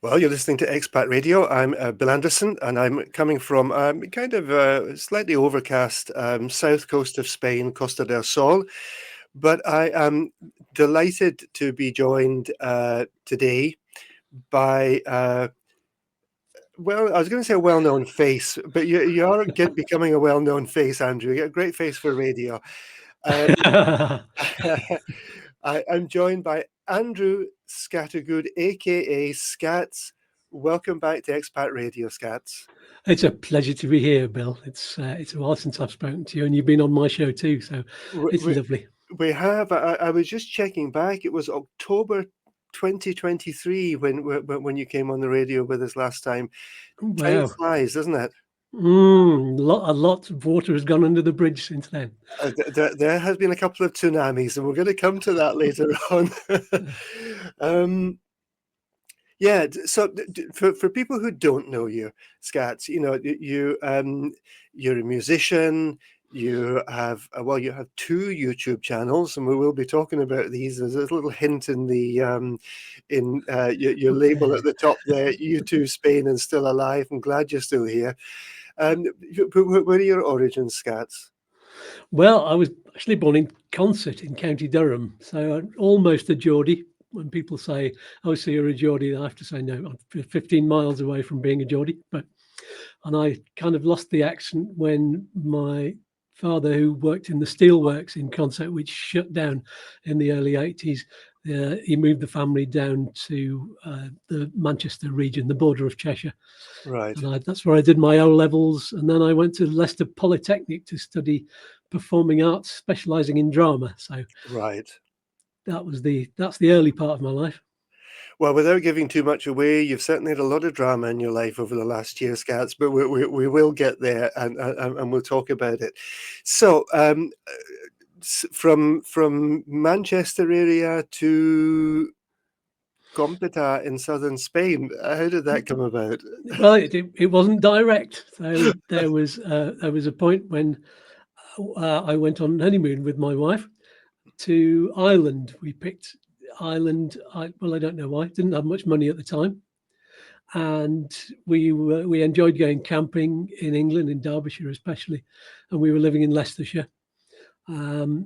Well, you're listening to Expat Radio. I'm Bill Anderson, and I'm coming from kind of slightly overcast south coast of Spain, Costa del Sol. But I am delighted to be joined today by, well, I was going to say a well-known face, but you are becoming a well-known face, Andrew. You got a great face for radio. Um, I'm joined by Andrew Scattergood, aka Skatz. Welcome back to Expat Radio, Skatz. It's a pleasure to be here, Bill. It's a while since I've spoken to you, and you've been on my show too, so We, it's we, lovely. we have. I was just checking back. It was October 2023 when you came on the radio with us last time. Time Wow, flies, doesn't it? a lot of water has gone under the bridge since then. There has been a couple of tsunamis, and we're going to come to that later on. Yeah, so for people who don't know you, Scats, you're a musician. You have you have two YouTube channels, and we will be talking about these. There's a little hint in the in your label at the top there. U2 Spain and Still Alive. I'm glad you're still here. Where are your origins, Scats? Well, I was actually born in Consett in County Durham, so I'm almost a Geordie. When people say, "Oh, so you're a Geordie," I have to say, "No, I'm 15 miles away from being a Geordie." And I kind of lost the accent when my father, who worked in the steelworks in Consett, which shut down in the early 80s, he moved the family down to the Manchester region, the border of Cheshire. Right. And that's where I did my O levels, and then I went to Leicester Polytechnic to study performing arts, specialising in drama. So Right. that's the early part of my life. Well, without giving too much away, you've certainly had a lot of drama in your life over the last year, Scats, but we will get there and we'll talk about it. So, from Manchester area to Compita in southern Spain, how did that come about? Well, it wasn't direct. So there was a point when I went on honeymoon with my wife to Ireland. We picked Ireland. I don't know why. Didn't have much money at the time, and we enjoyed going camping in England, in Derbyshire especially, and we were living in Leicestershire. So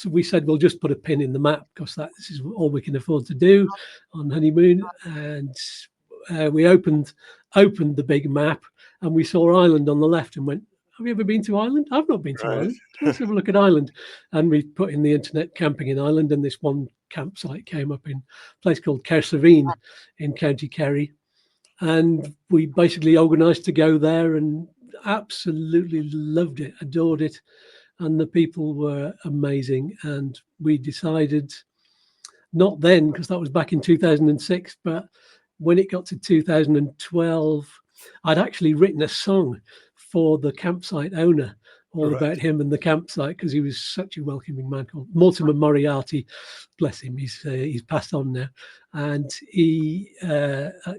we said we'll just put a pin in the map because this is all we can afford to do on honeymoon. And we opened the big map, and we saw Ireland on the left, and went, "Have you ever been to Ireland? I've not been to Right. Ireland. Let's have a look at Ireland." And we put in the internet camping in Ireland, and this one campsite came up in a place called Kerserveen in County Kerry. And we basically organised to go there and absolutely loved it, adored it. And the people were amazing. And we decided, not then, because that was back in 2006, but when it got to 2012, I'd actually written a song for the campsite owner, all Right. about him and the campsite, because he was such a welcoming man, called Mortimer Moriarty. Bless him, he's passed on now. And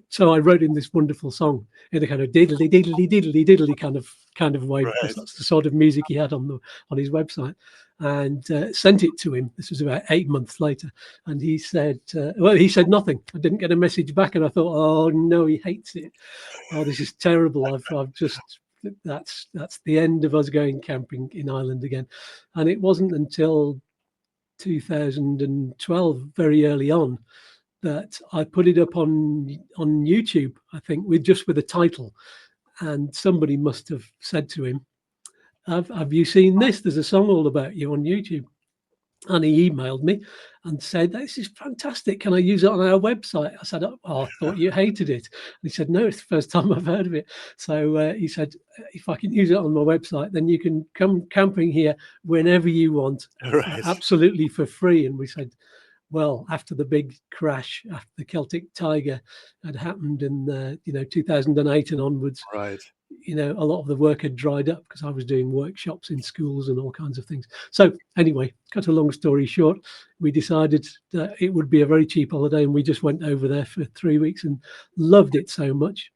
so I wrote him this wonderful song in a kind of diddly diddly diddly diddly kind of way, because that's the sort of music he had on his website, and sent it to him. This was about 8 months later, and he said nothing. I didn't get a message back, and I thought, oh no, he hates it. Oh, this is terrible. I've just that's the end of us going camping in Ireland again. And it wasn't until 2012, very early on, that I put it up on YouTube, I think, with a title. And somebody must have said to him, have you seen this? There's a song all about you on YouTube. And he emailed me and said, "This is fantastic. Can I use it on our website?" I said, "Oh, I thought you hated it." And he said, "No, it's the first time I've heard of it." So he said, "If I can use it on my website, then you can come camping here whenever you want, Right. absolutely for free." And we said, well, after the big crash, after the Celtic Tiger had happened in 2008 and onwards, Right. a lot of the work had dried up because I was doing workshops in schools and all kinds of things. So anyway, cut a long story short, we decided that it would be a very cheap holiday, and we just went over there for 3 weeks and loved it so much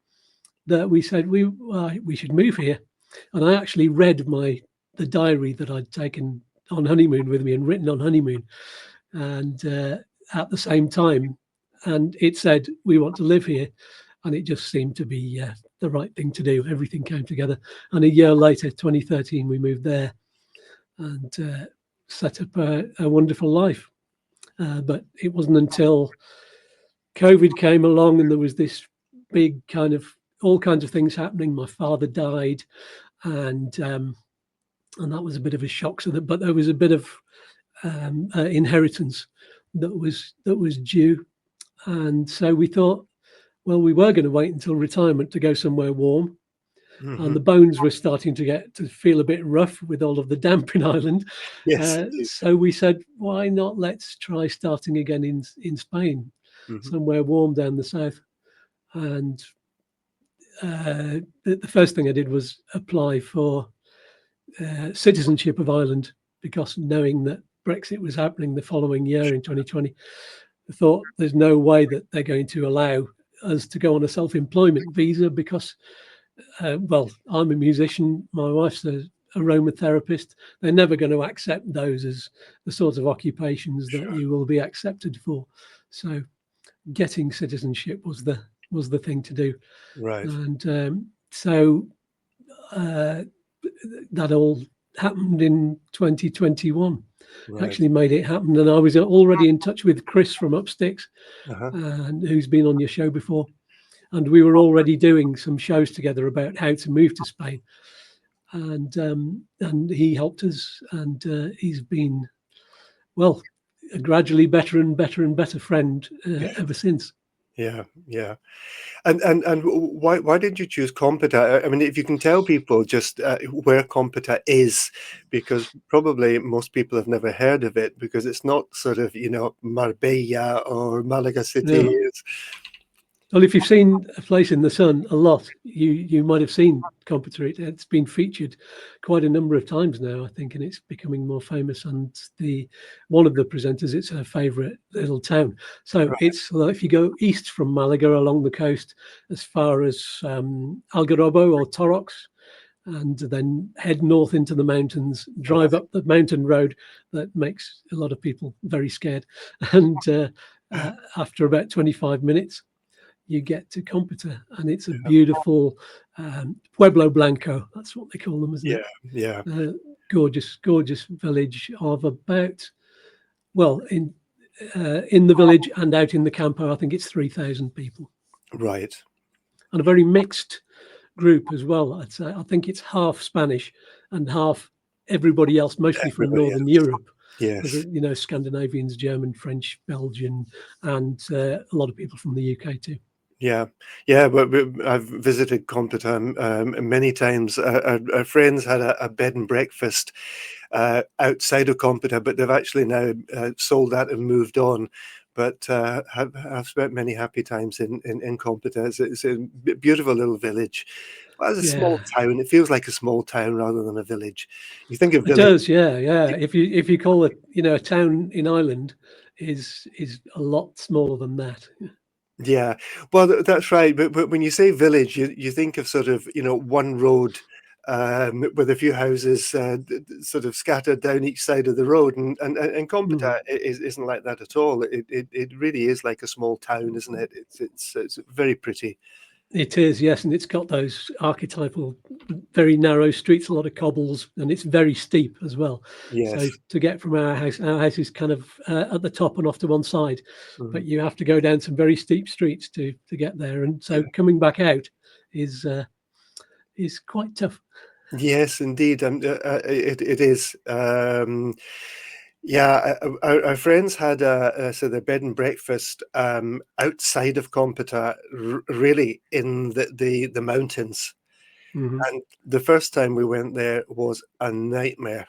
that we said we should move here. And I actually read the diary that I'd taken on honeymoon with me and written on honeymoon. And at the same time, and it said, "We want to live here," and it just seemed to be the right thing to do. Everything came together, and a year later, 2013, we moved there and set up a wonderful life. But it wasn't until COVID came along and there was this big kind of all kinds of things happening. My father died, and that was a bit of a shock. But there was a bit of inheritance that was due, and so we thought, well, we were going to wait until retirement to go somewhere warm. And the bones were starting to feel a bit rough with all of the damp in Ireland. Yes. So we said, why not? Let's try starting again in Spain, somewhere warm down the south. And the first thing I did was apply for citizenship of Ireland, because knowing that Brexit was happening the following year in 2020, I thought there's no way that they're going to allow us to go on a self-employment visa, because well, I'm a musician, my wife's an aromatherapist. They're never going to accept those as the sorts of occupations that you will be accepted for. So getting citizenship was the thing to do. Right. And so that all happened in 2021. Right. Actually made it happen. And I was already in touch with Chris from Upsticks, and who's been on your show before. And we were already doing some shows together about how to move to Spain. And he helped us, and he's been, well, a gradually better and better and better friend ever since. Yeah, yeah. And why did you choose Compita? I mean, if you can tell people just where Compita is, because probably most people have never heard of it, because it's not sort of, Marbella or Malaga City. Yeah. Well, if you've seen A Place in the Sun a lot, you might have seen Compita. It's been featured quite a number of times now, I think, and it's becoming more famous. And one of the presenters, it's her favourite little town. So it's like if you go east from Malaga along the coast as far as Algarrobo or Torrox, and then head north into the mountains, drive up the mountain road that makes a lot of people very scared. And after about 25 minutes, you get to Compita, and it's a beautiful Pueblo Blanco. That's what they call them, isn't it? Yeah. Gorgeous village of about, well, in the village and out in the campo, I think it's 3,000 people. Right. And a very mixed group as well. I'd say I think it's half Spanish and half everybody else, mostly from Northern Europe. Yes. Scandinavians, German, French, Belgian, and a lot of people from the UK too. Yeah, but I've visited Compita many times. Our friends had a bed and breakfast outside of Compita, but they've actually now sold that and moved on. But I've spent many happy times in Compita. It's a beautiful little village. Well, it's a small town. It feels like a small town rather than a village. You think of village. It does, yeah. If you call it, a town in Ireland is a lot smaller than that. Yeah, well, that's right. But when you say village, you think of sort of, one road with a few houses sort of scattered down each side of the road. And Compita isn't like that at all. It really is like a small town, isn't it? It's very pretty. It is, yes, and it's got those archetypal, very narrow streets, a lot of cobbles, and it's very steep as well. Yes. So to get from our house is kind of at the top and off to one side, but you have to go down some very steep streets to get there, and so coming back out is quite tough. Yes, indeed, and it is. Yeah, our friends had their bed and breakfast outside of Compita, really in the mountains. And the first time we went there was a nightmare,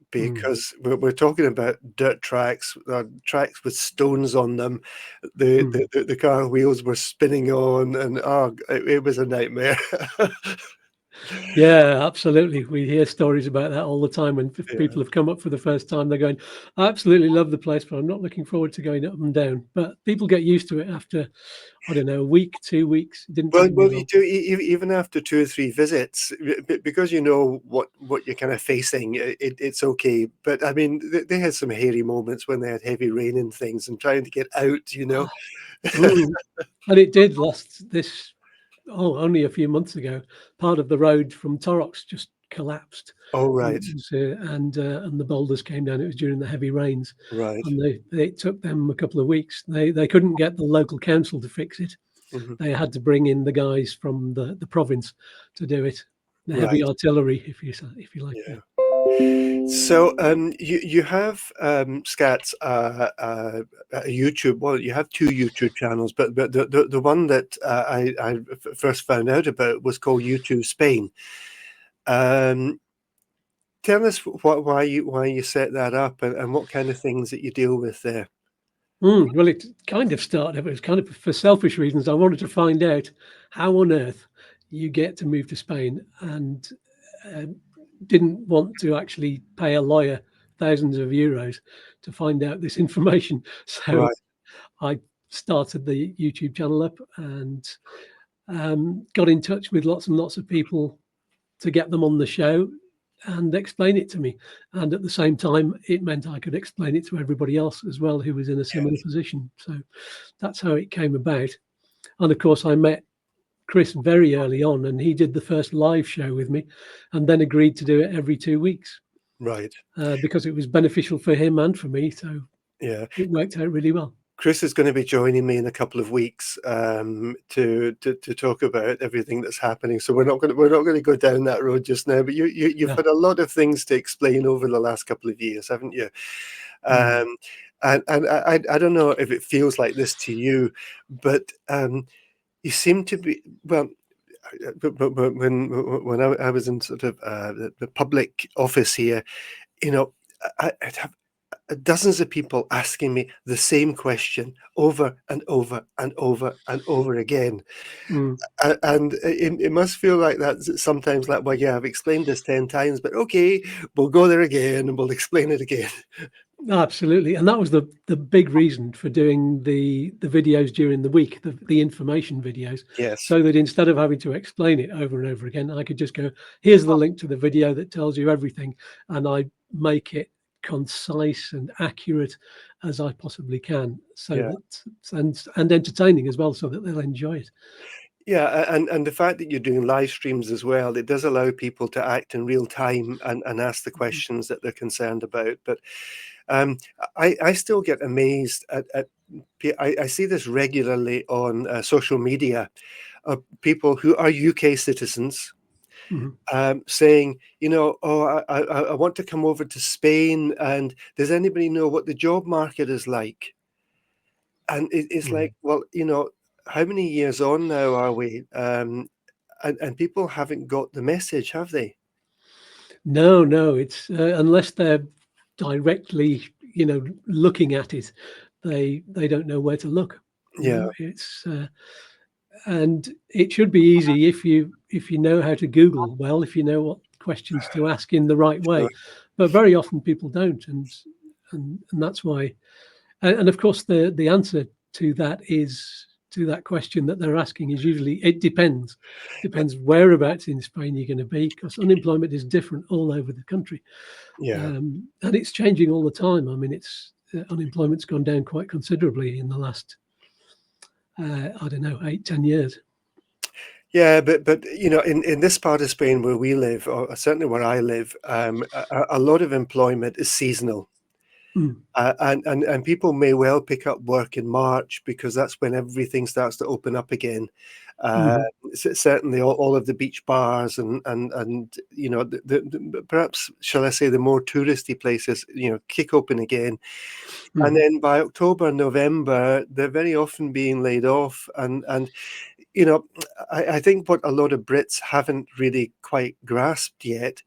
because we're talking about dirt tracks with stones on them. The car wheels were spinning on, and it was a nightmare. Yeah, absolutely. We hear stories about that all the time when Yeah. people have come up for the first time. They're going, I absolutely love the place, but I'm not looking forward to going up and down. But people get used to it after, I don't know, a week, 2 weeks. It didn't Well, take me well, you long. do even after 2 or 3 visits, because you know what you're kind of facing, it's okay. But I mean, they had some hairy moments when they had heavy rain and things, and trying to get out, you know? Ah, mm. And it did last this, only a few months ago. Part of the road from Torrox just collapsed. Oh, And it right, was, and the boulders came down. It was during the heavy rains, right. and it took them a couple of weeks. They couldn't get the local council to fix it. Mhm. They had to bring in the guys from the province to do it, the heavy Right, artillery, if you like. Yeah. yeah. So, you have, Scats, a YouTube well, you have 2 YouTube channels, but the one that, I first found out about was called YouTube Spain. Um, Tell us why you set that up and what kind of things that you deal with there. Well, it kind of started. It was kind of for selfish reasons. I wanted to find out how on earth you get to move to Spain, and uh, didn't want to actually pay a lawyer thousands of euros to find out this information. So Right, I started the YouTube channel up and got in touch with lots and lots of people to get them on the show and explain it to me. And at the same time, it meant I could explain it to everybody else as well who was in a similar yes, position. So that's how it came about. And of course, I met Chris very early on, and he did the first live show with me, and then agreed to do it every 2 weeks right, because it was beneficial for him and for me. So yeah. it worked out really well. Chris is gonna be joining me in a couple of weeks, to talk about everything that's happening, so we're not gonna go down that road just now, but you've Yeah. had a lot of things to explain over the last couple of years, haven't you? Mm. Um, and I don't know if it feels like this to you, but, you seem to be well, but when I was in sort of, the public office here, you know, I'd have dozens of people asking me the same question over and over and over and over again. Mm. And it must feel like that sometimes, like, well, yeah, I've explained this 10 times, but okay, we'll go there again and we'll explain it again. Absolutely, and that was the big reason for doing the videos during the week, the information videos, Yes. so that instead of having to explain it over and over again, I could just go, "Here's the link to the video that tells you everything," and I make it concise and accurate as I possibly can, so Yeah. that and entertaining as well, so that they'll enjoy it. Yeah, and the fact that you're doing live streams as well, it does allow people to act in real time and ask the Mhm. questions that they're concerned about. But um, I still get amazed at I see this regularly on social media of people who are UK citizens Mhm. saying, you know, oh, I want to come over to Spain, and does anybody know what the job market is like? And it's Mhm. like, well, you know, how many years on now are we? And people haven't got the message, have they? No, no, it's unless they're directly, looking at it, they don't know where to look. Yeah, It's and it should be easy if you know how to Google well, if you know what questions to ask in the right sure. way, but very often people don't, and that's why. And of course, the answer to that is to that question that they're asking is usually it depends. Depends whereabouts in Spain you're going to be, because unemployment is different all over the country, Yeah. and it's changing all the time. I mean, it's unemployment's gone down quite considerably in the last I don't know 8-10 years. Yeah, but you know, in this part of Spain where we live, or certainly where I live, a lot of employment is seasonal. Mm, And people may well pick up work in March because that's when everything starts to open up again. Uh, mhm, Certainly, all of the beach bars and you know perhaps shall I say the more touristy places, you know, kick open again, and mhm. then by October, November, they're very often being laid off, and you know, I think what a lot of Brits haven't really quite grasped yet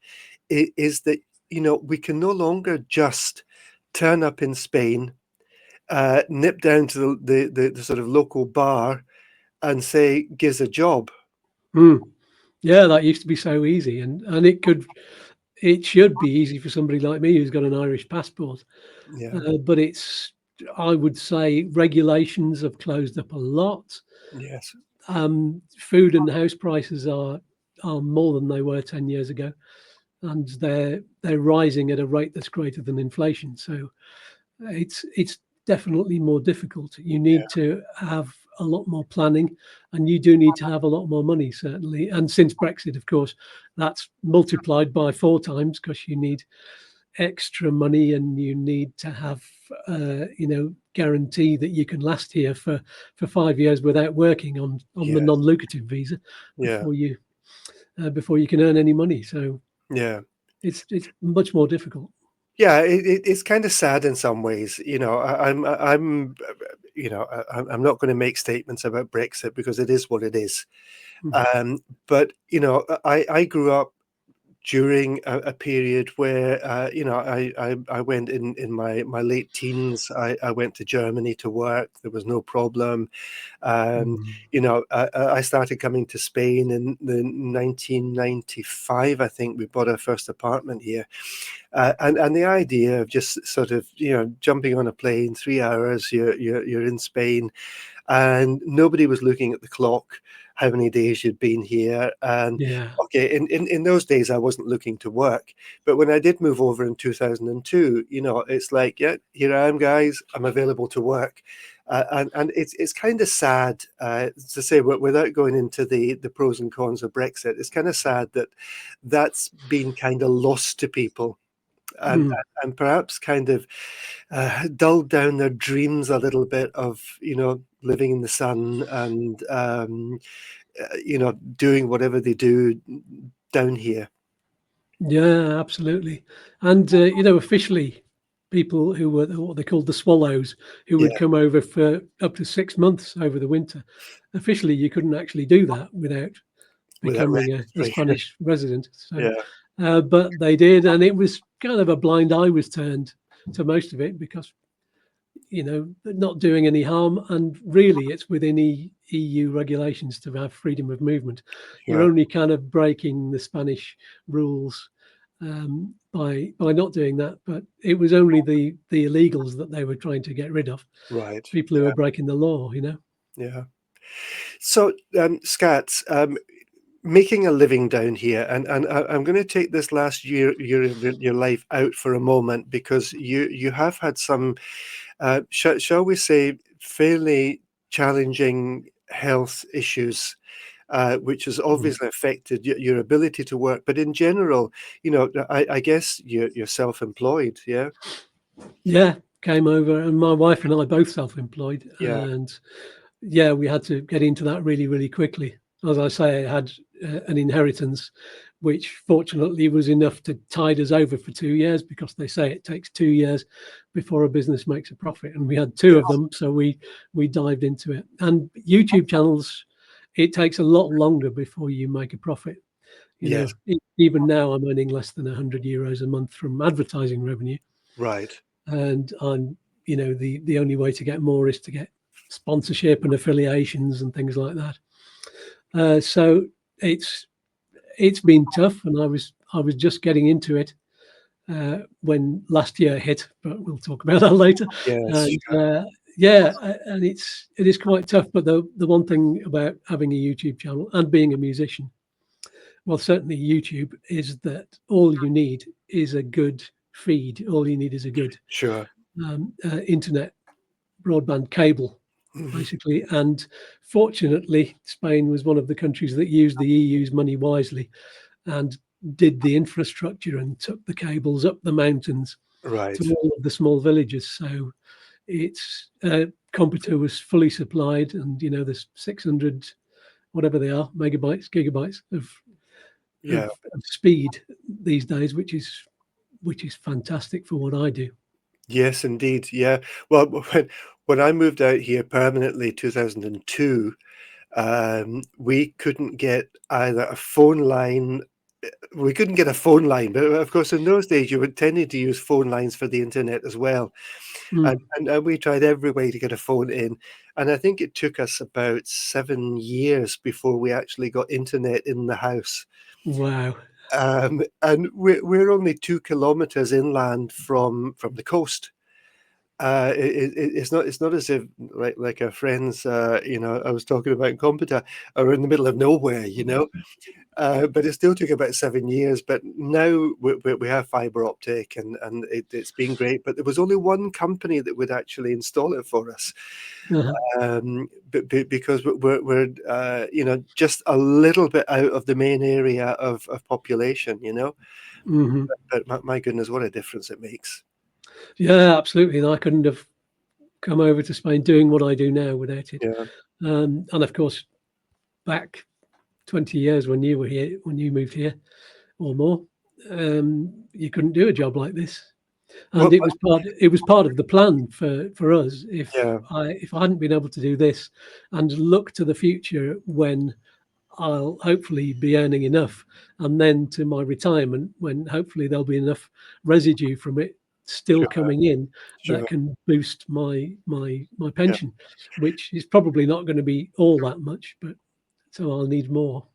is that, you know, we can no longer just turn up in Spain, nip down to the sort of local bar and say, "Gives a job." Mm. Yeah, that used to be so easy, and it should be easy for somebody like me who's got an Irish passport. Yeah. But I would say regulations have closed up a lot. Yes. Food and house prices are more than they were 10 years ago, and they're rising at a rate that's greater than inflation. So it's definitely more difficult. You Yeah. need to have a lot more planning, and you do need to have a lot more money, certainly. And since Brexit, of course, that's multiplied by 4 times because you need extra money and you need to have guarantee that you can last here for 5 years without working on the Yes. non-lucrative visa Yeah. before you can earn any money. So Yeah. it's much more difficult. Yeah, it's kind of sad in some ways. I'm not going to make statements about Brexit because it is what it is. Mm. But I grew up during a period where I went in my late teens. I went to Germany to work. There was no problem. Um, Mm. I started coming to Spain in the 1995. I think we bought our first apartment here. And the idea of just sort of jumping on a plane, 3 hours, you're in Spain, and nobody was looking at the clock, how many days you'd been here. And Yeah. okay, in those days I wasn't looking to work, but when I did move over in 2002, it's like, yeah, here I am, guys, I'm available to work. And it's kind of sad to say, without going into the pros and cons of Brexit, it's kind of sad that that's been kind of lost to people, and Mm. and perhaps kind of dulled down their dreams a little bit of living in the sun and doing whatever they do down here. Yeah, absolutely. And officially, people who were what they called the swallows, who Yeah, would come over for up to 6 months over the winter, officially you couldn't actually do that without without becoming a registry. Spanish resident. So, Yeah, but they did, and it was kind of a blind eye was turned to most of it because not doing any harm, and really it's within EU regulations to have freedom of movement. You're sure, only kind of breaking the Spanish rules by not doing that, but it was only the illegals that they were trying to get rid of, right. people who Yeah, were breaking the law. yeah. So, Scats, making a living down here, and I'm going to take this last year of your life out for a moment because you have had some, shall we say, fairly challenging health issues, which has Mm. obviously affected your ability to work. But in general, I guess you're self-employed, yeah, Yeah, came over, and my wife and I both self-employed, yeah, and yeah, we had to get into that really, really quickly. As I say, I had an inheritance, which fortunately was enough to tide us over for 2 years because they say it takes 2 years before a business makes a profit, and we had two of yes, them, so we dived into it. And YouTube channels, it takes a lot longer before you make a profit. yes, Even now, I'm earning less than €100 a month from advertising revenue, right, and I'm the only way to get more is to get sponsorship and affiliations and things like that. So it's been tough, and I was just getting into it when last year hit, but we'll talk about that later. yes, And sure, yeah, and it is quite tough. But the one thing about having a YouTube channel and being a musician, well, certainly YouTube, is that all you need is a good feed. All you need is a good sure. internet broadband cable, Mhm. basically. And fortunately, Spain was one of the countries that used the EU's money wisely and did the infrastructure and took the cables up the mountains Right, to all of the small villages. So its computer was fully supplied, and there's 600 whatever they are megabytes, gigabytes yeah. of speed these days, which is fantastic for what I do. Yes, indeed. Yeah. Well, when I moved out here permanently, 2002, we couldn't get either a phone line. We couldn't get a phone line, but of course, in those days, you were tending to use phone lines for the internet as well. And, Mm. and we tried every way to get a phone in. and I think it took us about 7 years before we actually got internet in the house. Wow. And we're only 2 kilometers inland from the coast. It's not as if like our friends, I was talking about in Compita, are in the middle of nowhere, you know? But it still took about 7 years. But now we have fiber optic, and it's been great. But there was only one company that would actually install it for us, Uh-huh. because we're just a little bit out of the main area of population, you know. Hmm. But my goodness, what a difference it makes. Yeah, absolutely. And I couldn't have come over to Spain doing what I do now without it. Yeah. And of course, back 20 years when you were here, when you moved here or more, you couldn't do a job like this. And Well, it was part of the plan for us. yeah, If I hadn't been able to do this and look to the future when I'll hopefully be earning enough, and then to my retirement when hopefully there'll be enough residue from it still sure, coming in that sure. can boost my Yeah. pension, which is probably not going to be all that much, but so I'll need more.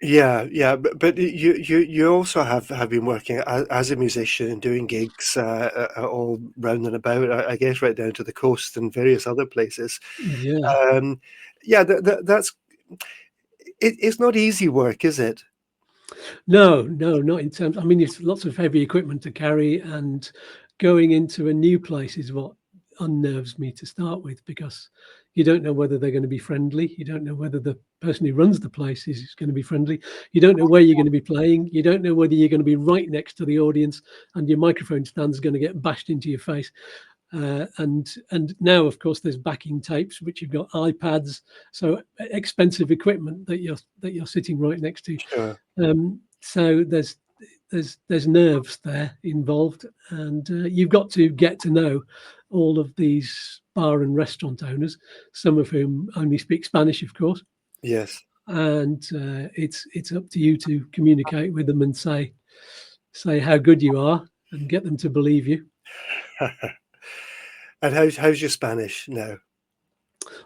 Yeah, yeah, but you also have been working as a musician and doing gigs all round and about, I guess, right down to the coast and various other places. Yeah. Um, yeah, that's it's not easy work, is it? No, no, not in terms. I mean, it's lots of heavy equipment to carry, and going into a new place is what unnerves me to start with, because you don't know whether they're going to be friendly. You don't know whether the person who runs the place is going to be friendly. You don't know where you're going to be playing. You don't know whether you're going to be right next to the audience and your microphone stand's going to get bashed into your face. And now, of course, there's backing tapes, which you've got iPads, so expensive equipment that you're sitting right next to. Sure. So there's nerves there involved, and you've got to get to know all of these bar and restaurant owners, some of whom only speak Spanish, of course, Yes. and it's up to you to communicate with them and say how good you are and get them to believe you. And how's your Spanish now?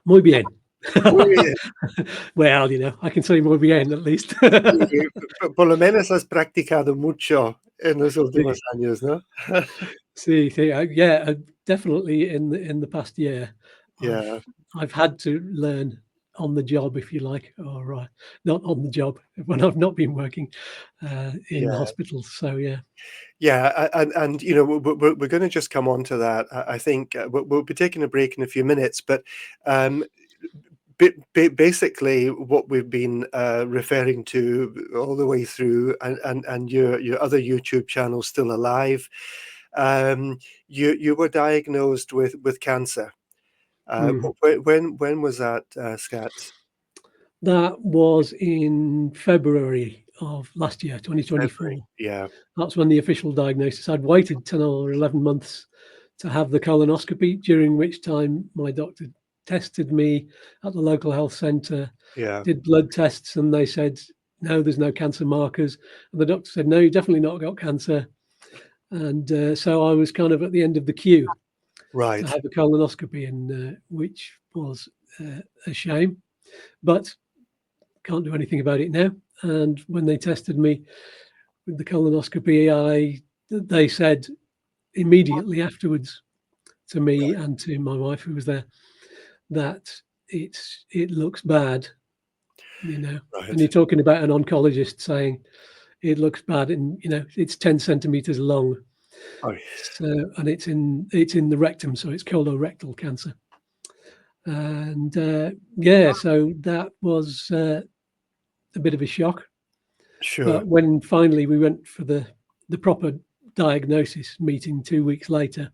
Muy bien. Muy bien. Well, I can say muy bien at least. Sí, por lo menos has practicado mucho en los últimos años, ¿no? See, yeah, definitely in the past year, I've Yeah, I've had to learn on the job, if you like, or not on the job when I've not been working in yeah. hospitals. So yeah. Yeah, and we're going to just come on to that. I think we'll be taking a break in a few minutes, but um, basically what we've been referring to all the way through, and your other YouTube channel Still Alive. You were diagnosed with cancer. Mm. When was that, Scats? That was in February of last year, February. 2024. Yeah, That's when the official diagnosis. I'd waited 10 or 11 months to have the colonoscopy, during which time my doctor tested me at the local health centre, yeah, did blood tests, and they said, no, there's no cancer markers. And the doctor said, no, you definitely not got cancer. And so I was kind of at the end of the queue to right, have a colonoscopy, and which was a shame, but can't do anything about it now. And when they tested me with the colonoscopy, they said immediately afterwards to me and to my wife who was there that it looks bad, and you're right. talking about an oncologist saying it looks bad, and it's 10 centimeters long. Oh, So, and it's in the rectum, so it's colorectal cancer. And yeah, so that was a bit of a shock. sure. But when finally we went for the proper diagnosis meeting 2 weeks later,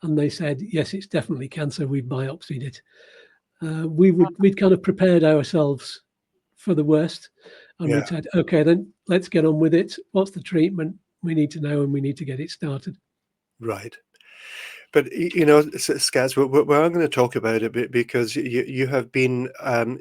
and they said, yes, it's definitely cancer, we biopsied it. We'd kind of prepared ourselves for the worst, and Yeah, we said, okay, then let's get on with it. What's the treatment? We need to know, and we need to get it started. right. But Skaz, we're going to talk about it because you have been,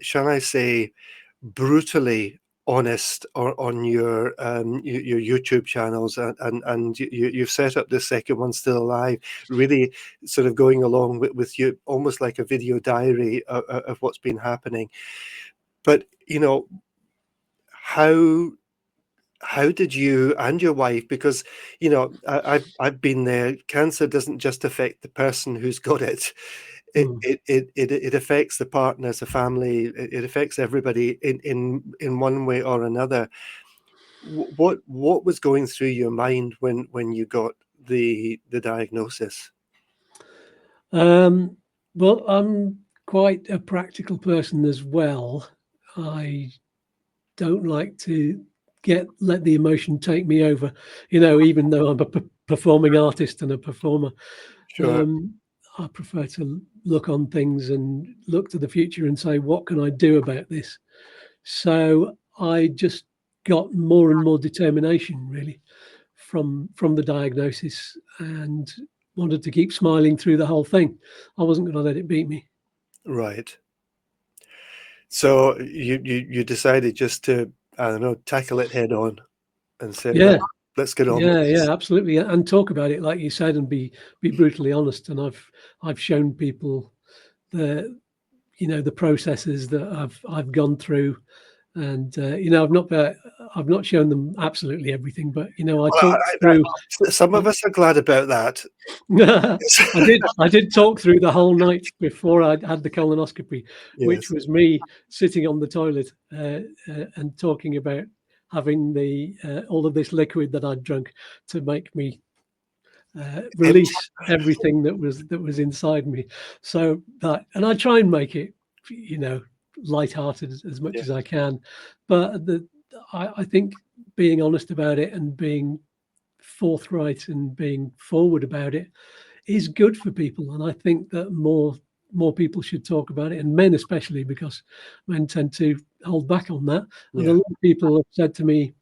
shall I say, brutally honest on your YouTube channels, and you've set up this second one, Still Alive, really sort of going along with you, almost like a video diary of what's been happening. But how did you and your wife, because I've been there, cancer doesn't just affect the person who's got it. It affects the partners, the family. It affects everybody in one way or another. What was going through your mind when you got the diagnosis? Well, I'm quite a practical person as well. I don't like to let the emotion take me over, even though I'm a performing artist and a performer. Sure. I prefer to look on things and look to the future and say, what can I do about this? So I just got more and more determination, really, from the diagnosis, and wanted to keep smiling through the whole thing. I wasn't going to let it beat me. Right. So you decided just to, I don't know, tackle it head on and say, Yeah. let's get on with this. Yeah, absolutely, and talk about it like you said, and be brutally honest. And I've shown people the processes that I've gone through, and I've not shown them absolutely everything, but I talked through. Some of us are glad about that. I did talk through the whole night before I had the colonoscopy, which was me sitting on the toilet and talking about having all of this liquid that I'd drunk to make me release everything that was inside me. So that, and I try and make it, lighthearted as much as I can. But I think being honest about it and being forthright and being forward about it is good for people. And I think that more people should talk about it, and men especially, because men tend to hold back on that. And a lot of people have said to me,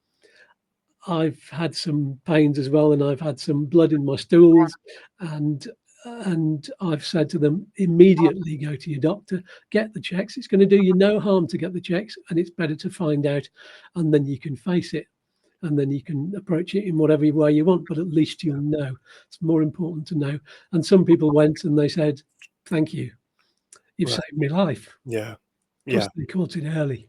I've had some pains as well, and I've had some blood in my stools, and I've said to them, immediately go to your doctor, get the checks. It's going to do you no harm to get the checks, and it's better to find out, and then you can face it, and then you can approach it in whatever way you want, but at least you'll know. It's more important to know. And some people went and they said, thank you, you've saved my life. Plus they caught it early.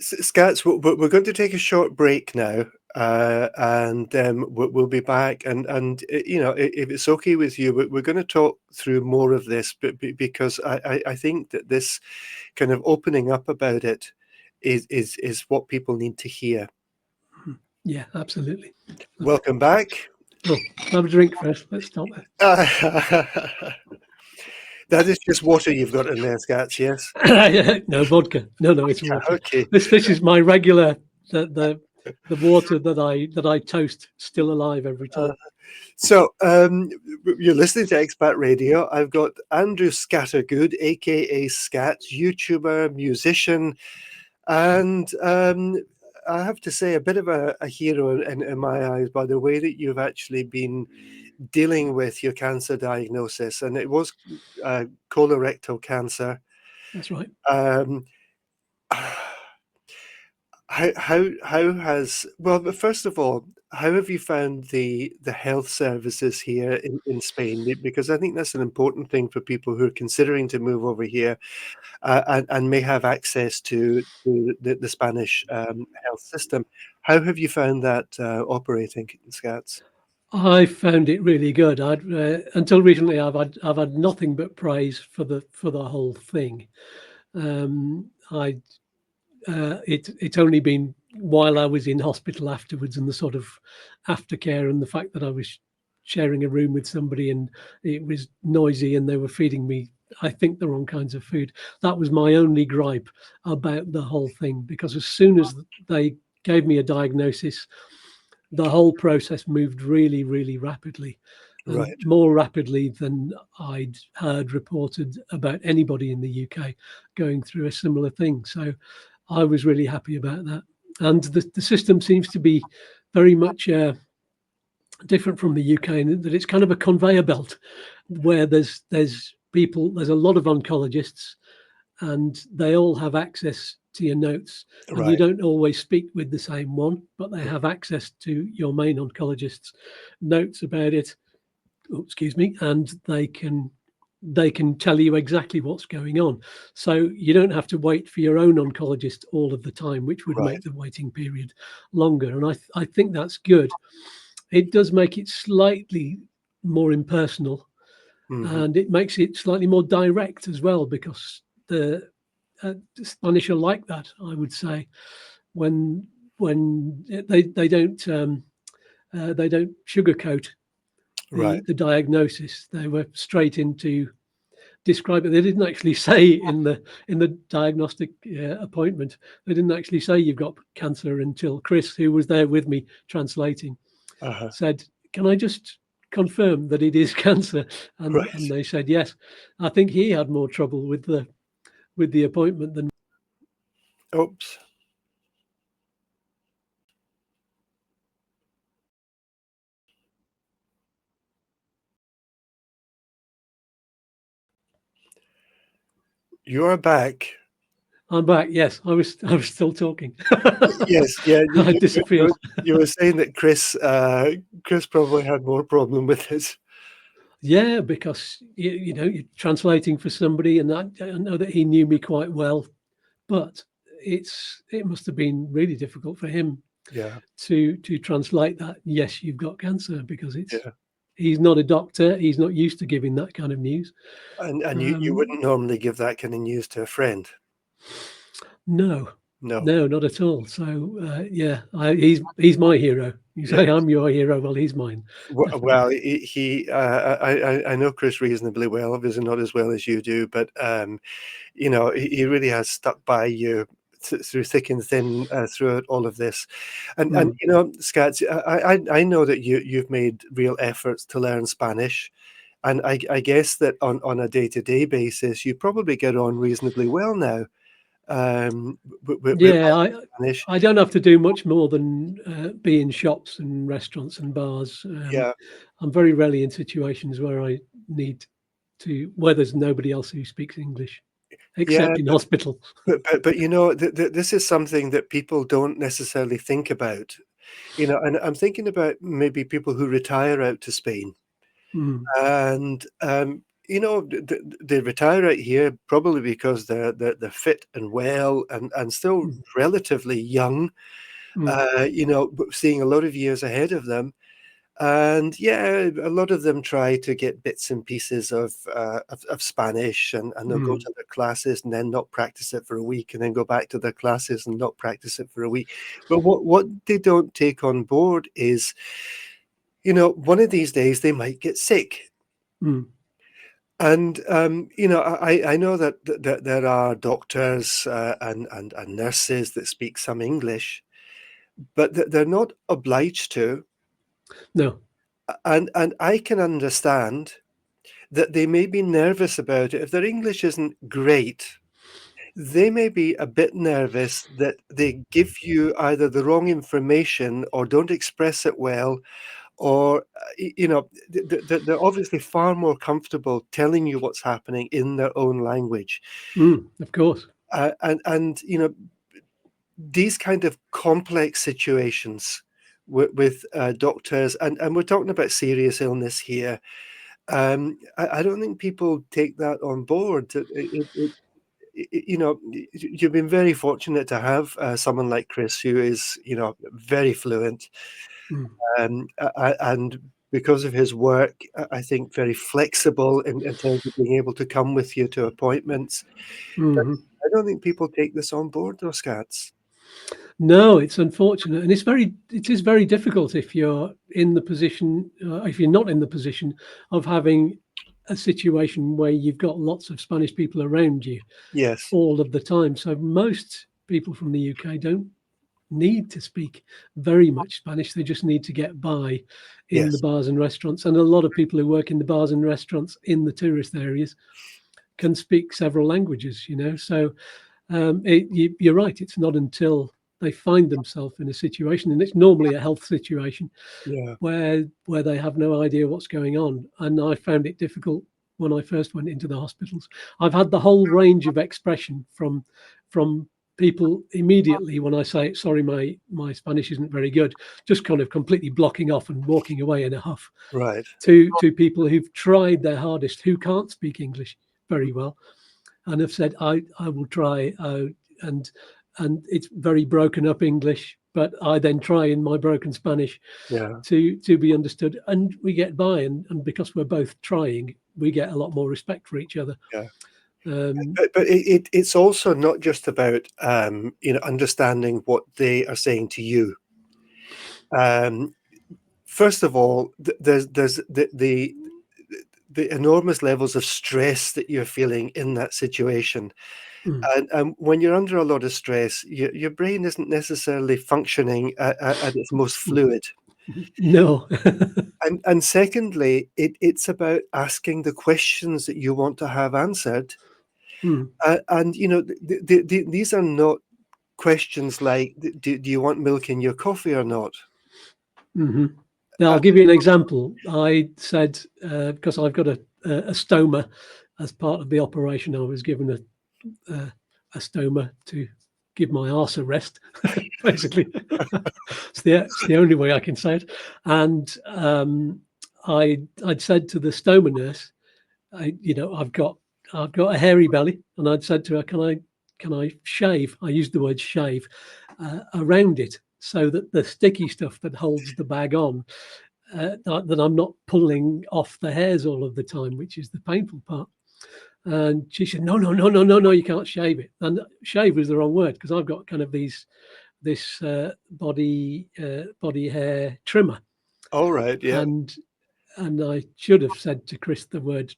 Scatz, we're going to take a short break now, and we'll be back. And if it's okay with you, we're going to talk through more of this, but because I think that this kind of opening up about it is what people need to hear. Yeah, absolutely. Welcome back. Oh, have a drink first. Let's stop there. That is just water you've got in there, Skatz, yes? No, vodka. No, it's water. Okay. This is my regular, the water that I toast Still Alive every time. So you're listening to Expat Radio. I've got Andrew Scattergood, aka Skatz, YouTuber, musician, and I have to say a bit of a hero in my eyes by the way that you've actually been dealing with your cancer diagnosis, and it was colorectal cancer. That's right. How has, well, first of all, how have you found the health services here in Spain? Because I think that's an important thing for people who are considering to move over here and may have access to the Spanish health system. How have you found that operating, Skatz? I found it really good. Until recently, I've had nothing but praise for the whole thing. It's only been while I was in hospital afterwards, and the sort of aftercare, and the fact that I was sharing a room with somebody and it was noisy and they were feeding me, I think, the wrong kinds of food. That was my only gripe about the whole thing, because as soon as they gave me a diagnosis, the whole process moved really, really rapidly, and more rapidly than I'd heard reported about anybody in the UK going through a similar thing. So I was really happy about that. And the system seems to be very much different from the UK, in that it's kind of a conveyor belt where there's a lot of oncologists, and they all have access to your notes, and you Right. don't always speak with the same one, but they have access to your main oncologist's notes about it. Oh, excuse me, and they can tell you exactly what's going on. So you don't have to wait for your own oncologist all of the time, which would Right. make the waiting period longer. And I think that's good. It does make it slightly more impersonal, and it makes it slightly more direct as well, because the Spanish are like that, I would say, when they don't sugarcoat Right. the diagnosis. They were straight into describe it. They didn't actually say in the diagnostic appointment, they didn't actually say you've got cancer, until Chris, who was there with me translating, Uh-huh. said, "Can I just confirm that it is cancer?" And Right. they said yes. I think he had more trouble with the appointment than. Oops. You're back. I'm back. Yes, I was still talking. Yes, yeah, I disappeared. you were saying that Chris probably had more problem with it. Yeah, because you know, you're translating for somebody, and I know that he knew me quite well, but it must have been really difficult for him Yeah, to translate that. Yes, you've got cancer, because yeah. he's not a doctor. He's not used to giving that kind of news. And you Um, wouldn't normally give that kind of news to a friend. no, No. no, not at all. So yeah, he's my hero. You Yeah. say I'm your hero, well, he's mine, definitely. Well, I know Chris reasonably well, obviously not as well as you do, but you know, he really has stuck by you through thick and thin throughout all of this. And Mm. you know, Scats, I know that you've made real efforts to learn Spanish, and I guess that on a day-to-day basis, you probably get on reasonably well now with Yeah, Spanish. I don't have to do much more than be in shops and restaurants and bars. Yeah, I'm very rarely in situations where I need where there's nobody else who speaks English, yeah, except in hospital. but you know, this is something that people don't necessarily think about. You know, and I'm thinking about maybe people who retire out to Spain. Mm, And, you know, they retire out here probably because they're fit and well and still mm, relatively young, mm, you know, but seeing a lot of years ahead of them. And yeah, a lot of them try to get bits and pieces of Spanish, and they'll go mm, to their classes and then not practice it for a week, and then go back to their classes and not practice it for a week. But what they don't take on board is, you know, one of these days they might get sick. mm, And you know, I know that there are doctors and nurses that speak some English, but they're not obliged to. no. And I can understand that they may be nervous about it. If their English isn't great, they may be a bit nervous that they give you either the wrong information or don't express it well, or you know, they're obviously far more comfortable telling you what's happening in their own language. Of course. And you know, these kind of complex situations with doctors, and we're talking about serious illness here. I don't think people take that on board. You know, you've been very fortunate to have someone like Chris, who is, you know, very fluent, Mm, and because of his work, I think very flexible in terms of being able to come with you to appointments. But mhm. I don't think people take this on board, those Scats. No, it's unfortunate, and it is very difficult if you're in the position, if you're not in the position of having a situation where you've got lots of Spanish people around you Yes, all of the time. So most people from the UK don't need to speak very much Spanish. They just need to get by in the yes, bars and restaurants. And a lot of people who work in the bars and restaurants in the tourist areas can speak several languages, you know. So you're right. It's not until they find themselves in a situation, and it's normally a health situation, yeah, where they have no idea what's going on. And I found it difficult when I first went into the hospitals. I've had the whole range of expression from people immediately, when I say, sorry, my Spanish isn't very good, just kind of completely blocking off and walking away in a huff. Right. To people who've tried their hardest, who can't speak English very well, and have said, I will try, and it's very broken up English, but I then try in my broken Spanish to be understood, and we get by, and because we're both trying, we get a lot more respect for each other. Yeah. But it's also not just about understanding what they are saying to you. First of all, there's the enormous levels of stress that you're feeling in that situation. And when you're under a lot of stress, your brain isn't necessarily functioning at its most fluid. No. And secondly, it's about asking the questions that you want to have answered. And these are not questions like, do you want milk in your coffee or not? Now, I'll give you an example. I said, because I've got a stoma as part of the operation, I was given a stoma to give my arse a rest, basically. It's the only way I can say it. And I'd said to the stoma nurse, I've got a hairy belly, and I'd said to her, can I shave? I used the word shave around it, so that the sticky stuff that holds the bag on, that I'm not pulling off the hairs all of the time, which is the painful part. And she said, no, you can't shave it. And shave was the wrong word, because I've got kind of this body hair trimmer. All right, yeah. And I should have said to Chris the word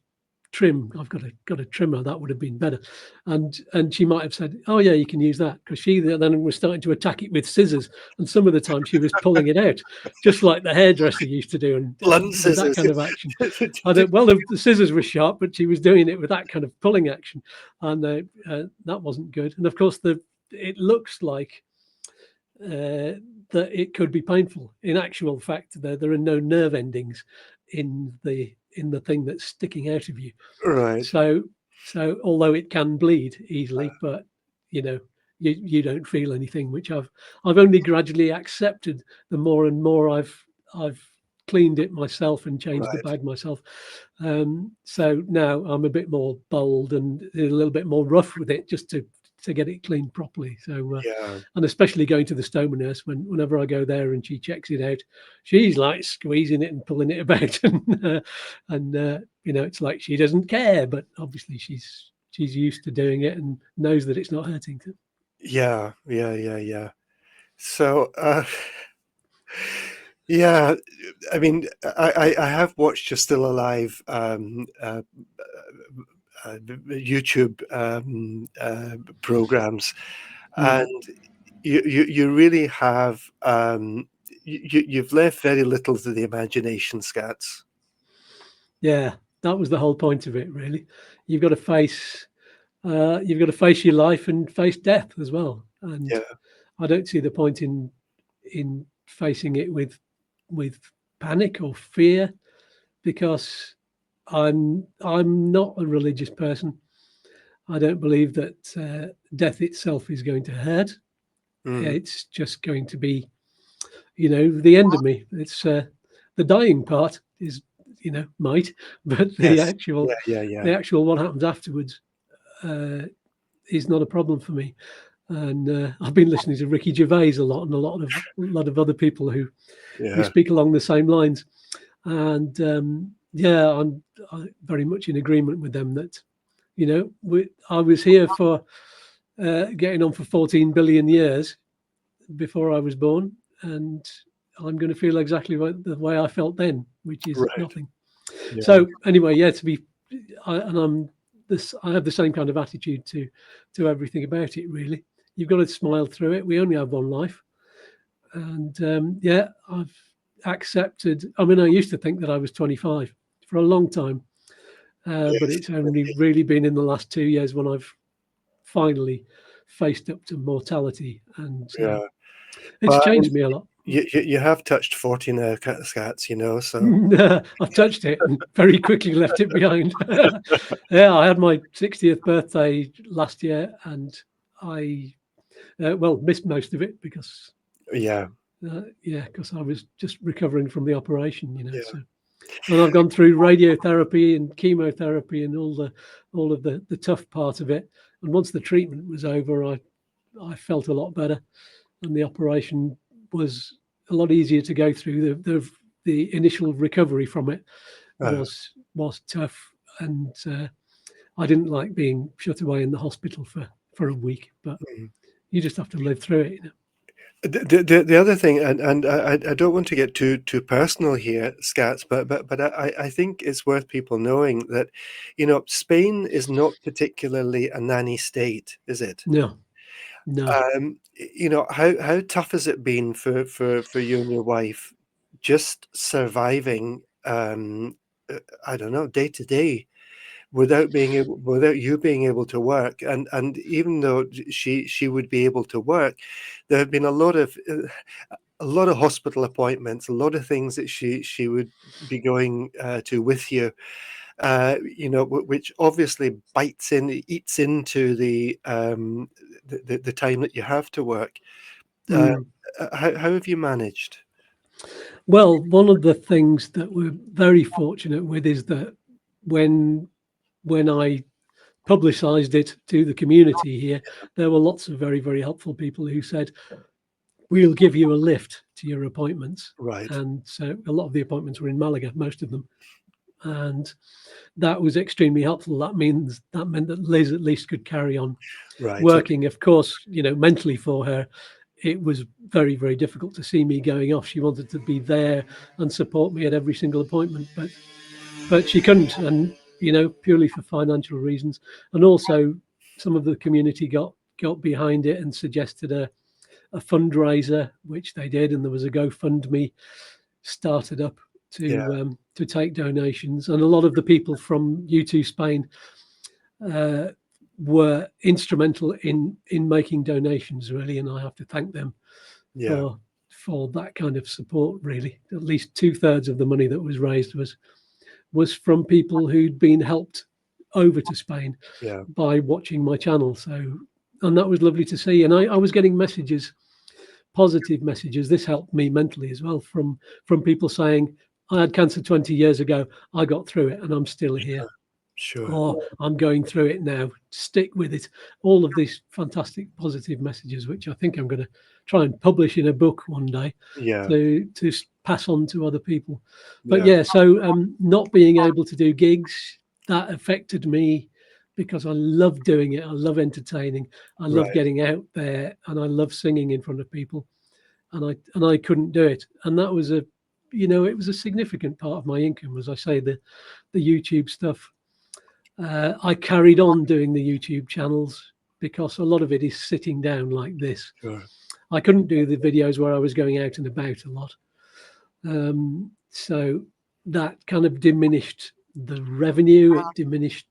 trim. I've got a trimmer, that would have been better. And she might have said, oh yeah, you can use that, because she then was starting to attack it with scissors, and some of the time she was pulling it out, just like the hairdresser used to do, and blunt scissors, that kind of action. The scissors were sharp, but she was doing it with that kind of pulling action, and that wasn't good. And of course, it looks like that it could be painful. In actual fact, there are no nerve endings in the thing that's sticking out of you. Right. So although it can bleed easily, but you don't feel anything, which I've only gradually accepted the more and more I've cleaned it myself and changed the bag myself. So now I'm a bit more bold and a little bit more rough with it, just to get it cleaned properly. So and especially going to the stoma nurse, whenever I go there and she checks it out, she's like squeezing it and pulling it about, and it's like she doesn't care, but obviously she's used to doing it and knows that it's not hurting her. Yeah. So yeah, I mean, I have watched You're Still Alive YouTube programs, and you really have you've left very little to the imagination, Skatz. Yeah, that was the whole point of it, really. You've got to face your life and face death as well. And I don't see the point in facing it with panic or fear, because I'm not a religious person. I don't believe that death itself is going to hurt. It's just going to be, the end of me. It's the dying part is, might, but the actual what happens afterwards is not a problem for me. And I've been listening to Ricky Gervais a lot, and a lot of other people who speak along the same lines. And I'm very much in agreement with them that, I was here for getting on for 14 billion years before I was born, and I'm going to feel exactly the way I felt then, which is nothing. So anyway, I have the same kind of attitude to everything about it, really. You've got to smile through it. We only have one life. And I've accepted. I mean, I used to think that I was 25 for a long time, but it's only really been in the last 2 years when I've finally faced up to mortality, and it's changed me a lot. You have touched 40 now, Skatz, so I've touched it and very quickly left it behind. I had my 60th birthday last year, and I Well, missed most of it because Yeah, because I was just recovering from the operation, yeah, So, and I've gone through radiotherapy and chemotherapy and all of the tough part of it. And once the treatment was over, I felt a lot better, and the operation was a lot easier to go through. The initial recovery from it uh, was tough, and I didn't like being shut away in the hospital for a week, but mm. you just have to live through it. The other thing, and I don't want to get too personal here, Scats, but I think it's worth people knowing that, Spain is not particularly a nanny state, is it? No, no. How tough has it been for you and your wife just surviving, I don't know, day to day without you being able to work, and even though she would be able to work, there have been a lot of hospital appointments, a lot of things that she would be going to with you, which obviously eats into the time that you have to work. Uh, Mm. how have you managed? Well, one of the things that we're very fortunate with is that when when I publicised it to the community here, there were lots of very, very helpful people who said, "We'll give you a lift to your appointments." Right, And so a lot of the appointments were in Malaga, most of them. And that was extremely helpful. That meant that Liz at least could carry on right, working. Of course, mentally for her, it was very, very difficult to see me going off. She wanted to be there and support me at every single appointment, but she couldn't, and purely for financial reasons. And also, some of the community got behind it and suggested a fundraiser, which they did, and there was a GoFundMe started up yeah, to take donations, and a lot of the people from U2 Spain uh, were instrumental in making donations, really, and I have to thank them yeah, for that kind of support. Really, at least 2/3 of the money that was raised was from people who'd been helped over to Spain yeah, by watching my channel. So, and that was lovely to see. And I was getting messages, positive messages. This helped me mentally as well from people saying, "I had cancer 20 years ago. I got through it, and I'm still here." sure, Or I'm going through it now. Stick with it. All of these fantastic positive messages, which I think I'm going to try and publish in a book one day yeah, to pass on to other people. But yeah, yeah, so not being able to do gigs, that affected me because I love doing it. I love entertaining. I love right, getting out there, and I love singing in front of people. And I couldn't do it. And that was it was a significant part of my income, as I say, the YouTube stuff. I carried on doing the YouTube channels because a lot of it is sitting down like this. sure, I couldn't do the videos where I was going out and about a lot. So that kind of diminished the revenue. It diminished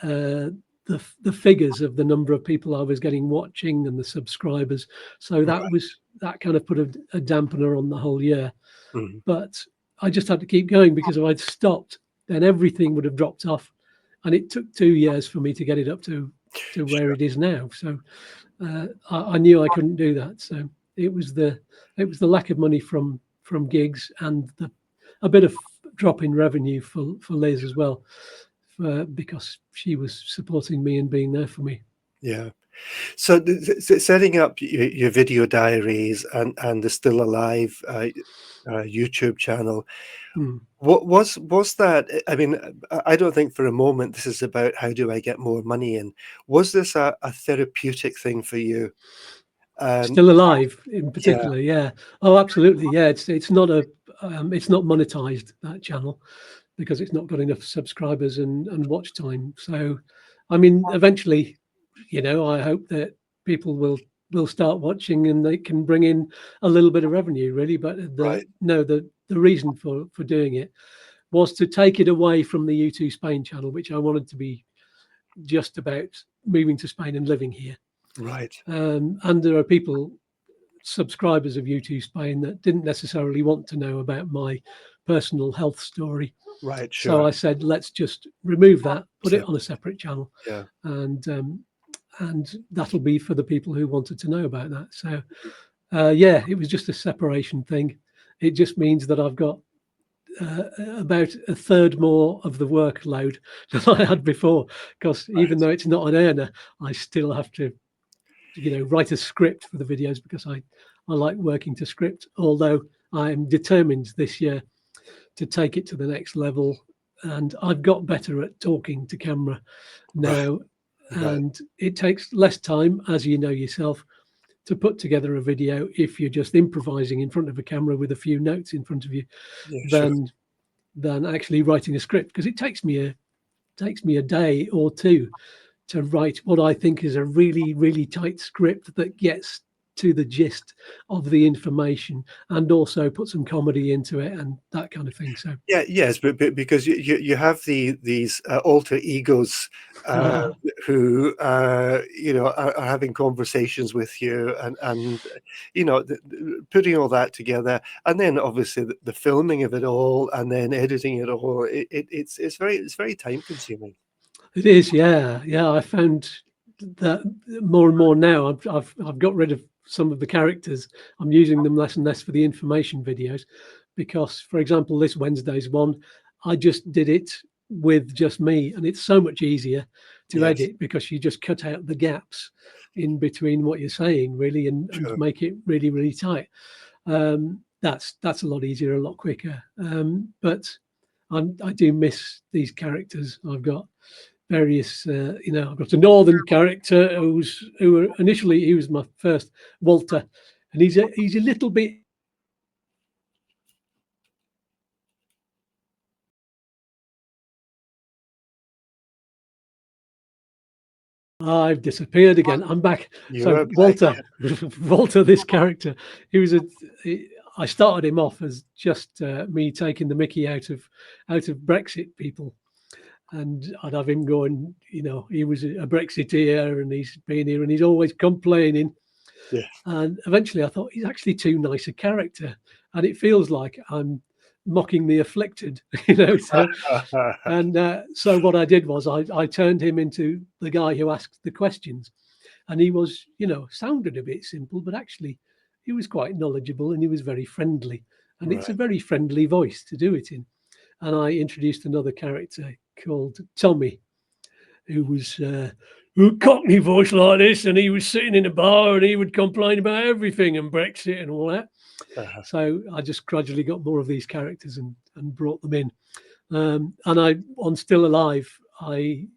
uh, the figures of the number of people I was getting watching and the subscribers. So that kind of put a dampener on the whole year. mhm, But I just had to keep going because if I'd stopped, then everything would have dropped off, and it took 2 years for me to get it up to where sure, it is now. So I knew I couldn't do that. So it was the lack of money from gigs and a bit of drop in revenue for Liz as well, because she was supporting me and being there for me. yeah. So setting up your video diaries and the Still Alive YouTube channel, Mm. what was that? I mean, I don't think for a moment this is about how do I get more money in. Was this a therapeutic thing for you? Um, Still Alive in yeah, particular, yeah. Oh, absolutely, yeah. It's not it's not monetized, that channel, because it's not got enough subscribers and watch time. So, I mean, eventually, I hope that people will start watching and they can bring in a little bit of revenue, really. But right, the reason for doing it was to take it away from the U2 Spain channel, which I wanted to be just about moving to Spain and living here. right, And there are people, subscribers of U2 Spain, that didn't necessarily want to know about my personal health story. right, So sure. I said, let's just remove that, put it So, on a separate channel, yeah, and and that'll be for the people who wanted to know about that. So yeah, it was just a separation thing. It just means that I've got about a third more of the workload than I had before, because even though it's not an earner, I still have to, write a script for the videos, because I like working to script, although I am determined this year to take it to the next level. And I've got better at talking to camera now. Right. And it takes less time, as you know yourself, to put together a video if you're just improvising in front of a camera with a few notes in front of you, Yeah, sure. than actually writing a script, because it takes me a day or two to write what I think is a really, really tight script that gets to the gist of the information, and also put some comedy into it and that kind of thing. So Yeah, yes, but because you have these alter egos who are having conversations with you, and putting all that together, and then obviously the filming of it all, and then editing it all. It's very time consuming. it is, yeah. I found that more and more now. I've got rid of some of the characters. I'm using them less and less for the information videos, because, for example, this Wednesday's one, I just did it with just me, and it's so much easier to Yes, edit, because you just cut out the gaps in between what you're saying, really, and sure. make it really, really tight. That's a lot easier, a lot quicker. But I do miss these characters. I've got various, I've got a northern character who initially he was my first, Walter, and he's a little bit. I've disappeared again. I'm back. You So are back. Walter, Walter, this character, I started him off as just me taking the Mickey out of Brexit people, and I'd have him going, he was a Brexiteer and he's been here and he's always complaining. Yeah. And eventually I thought, he's actually too nice a character, and it feels like I'm mocking the afflicted, So, and so what I did was I turned him into the guy who asked the questions, and he was, sounded a bit simple, but actually he was quite knowledgeable and he was very friendly, and it's a Right. very friendly voice to do it in. And I introduced another character called Tommy, who was a Cockney voice like this, and he was sitting in a bar and he would complain about everything and Brexit and all that. Uh-huh. So I just gradually got more of these characters and brought them in. And on Still Alive, I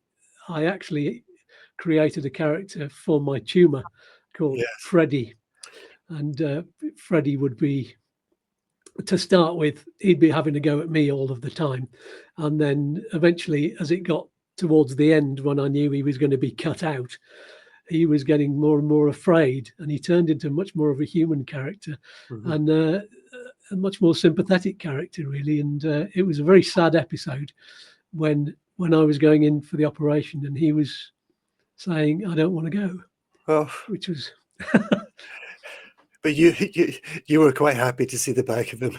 actually created a character for my tumour called Yes. Freddie, and Freddie would be, to start with, he'd be having a go at me all of the time, and then eventually, as it got towards the end, when I knew he was going to be cut out, he was getting more and more afraid, and he turned into much more of a human character, Mhm. and a much more sympathetic character, really. And it was a very sad episode when I was going in for the operation, and he was saying, "I don't want to go," Well, which was. but you were quite happy to see the back of him.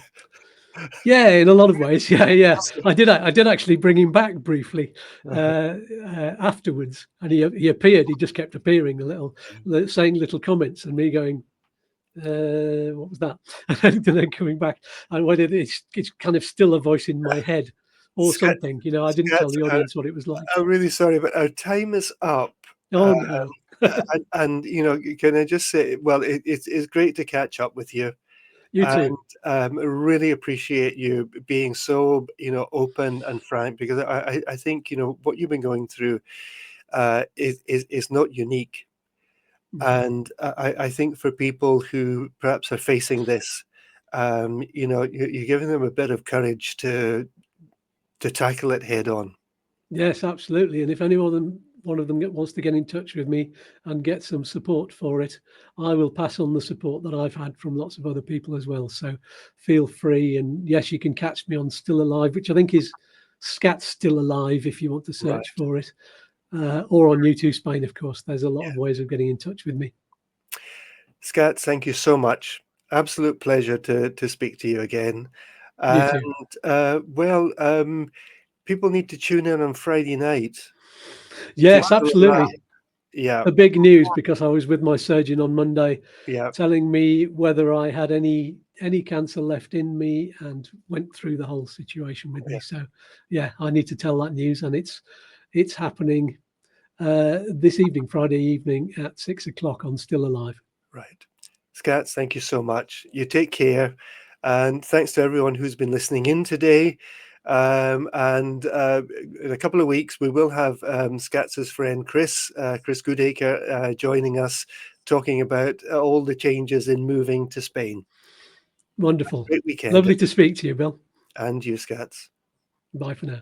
Yeah, in a lot of ways. Yeah. I did actually bring him back briefly afterwards, and he appeared. He just kept appearing a little, saying little comments, and me going, "What was that?" And then coming back, and whether it's kind of still a voice in my head or Scat- something. I didn't tell Scats, the audience what it was like. I'm really sorry, but our time is up. Oh no. And can I just say, well, it's great to catch up with you, You and too. I really appreciate you being so open and frank, because I think what you've been going through is not unique, and I think for people who perhaps are facing this, you're giving them a bit of courage to tackle it head on. Yes, absolutely. And if one of them wants to get in touch with me and get some support for it, I will pass on the support that I've had from lots of other people as well. So feel free. And yes, you can catch me on Still Alive, which I think is Skatz Still Alive if you want to Right. search for it, or on YouTube Spain, of course. There's a lot of ways of getting in touch with me. Scats, thank you so much. Absolute pleasure to speak to you again. You And too. people need to tune in on Friday night. Yes, Still Alive. absolutely. Yeah. the big news, because I was with my surgeon on Monday, Yeah. telling me whether I had any cancer left in me, and went through the whole situation with me. Yeah. So, yeah, I need to tell that news, and it's happening this evening, Friday evening at 6 o'clock on Still Alive. Right. Scats, thank you so much. You take care. And thanks to everyone who's been listening in today. And in a couple of weeks, we will have Scats's friend Chris Goodacre, joining us, talking about all the changes in moving to Spain. Wonderful. Great weekend. Lovely to speak to you, Bill. And you, Scats. Bye for now.